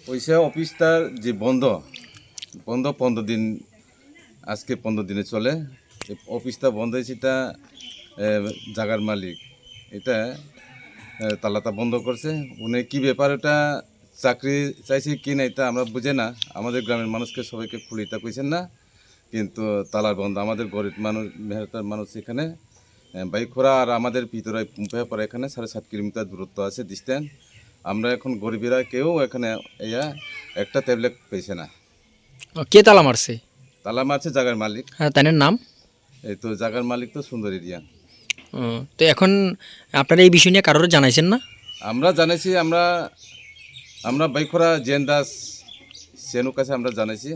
পয়সা অফিসটার যে বন্ধ 15 দিন, আজকে 15 দিনে চলে। এই অফিসটা বন্ধ হয়েছে, এটা জায়গার মালিক এটা তালাটা বন্ধ করছে। উনি কী ব্যাপার, ওটা চাকরি চাইছে কি না এটা আমরা বুঝে না। আমাদের গ্রামের মানুষকে সবাইকে খুলিটা কইছেন না, কিন্তু তালা বন্ধ। আমাদের গরিব মানুষ, মেহনতার মানুষ এখানে বাইখোরা আর আমাদের ভিতরে পুম্পাপাড়া এখানে 7.5 কিলোমিটার দূরত্ব আছে ডিস্টেন্স। আমরা এখন গরিবেরা কেউ এখানে একটা ট্যাবলেট পেয়েছে না। কে তালা মারছে? তালা মারছে জায়গার মালিক। হ্যাঁ, তার নাম? এই তো জায়গার মালিক তো সুন্দর এরিয়া। তো এখন আপনারা এই বিষয় নিয়ে কারোর জানাইছেন না? আমরা জানাইছি, আমরা বাইখোরা জেন দাস সেনুর কাছে আমরা জানাইছি।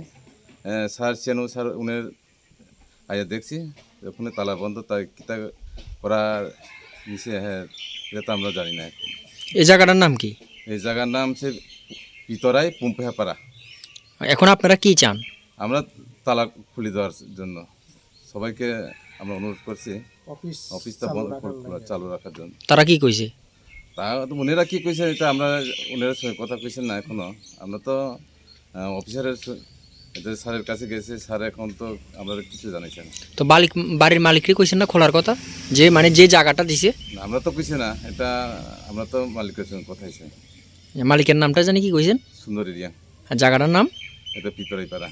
স্যার সেনু স্যার উনের আয়া দেখছি ওখানে তালা বন্ধ, তাই কিতা করার নিচে, হ্যাঁ এটা তো আমরা জানি না। এই জায়গাটার নাম কি? এই জায়গার নাম হচ্ছে পিতরাই পুম্পাপাড়া। এখন আপনারা কি চান? আমরা তালা খুলে দেওয়ার জন্য সবাইকে আমরা অনুরোধ করছি অফিসটা চালু রাখার জন্য। তারা কি কইছে? তা তো উনারা কী কইছে এটা আমরা, উনারা সঙ্গে কথা কইছেন না এখনও। আমরা তো অফিসারের স্যারের কাছে গেছে, স্যার এখন তো আমরা কিছু জানাইছেন। তো বাড়ির মালিককে কইছেন না খোলার কথা, যে মানে যে জায়গাটা দিছে? আমরা তো কইছি না এটা, আমরা তো মালিকের সঙ্গে কথা হয়েছে। মালিকের নামটা জানি কি কইছেন? সুন্দর এরিয়া। আর জায়গাটার নাম? এটা পিতরাই পাড়া।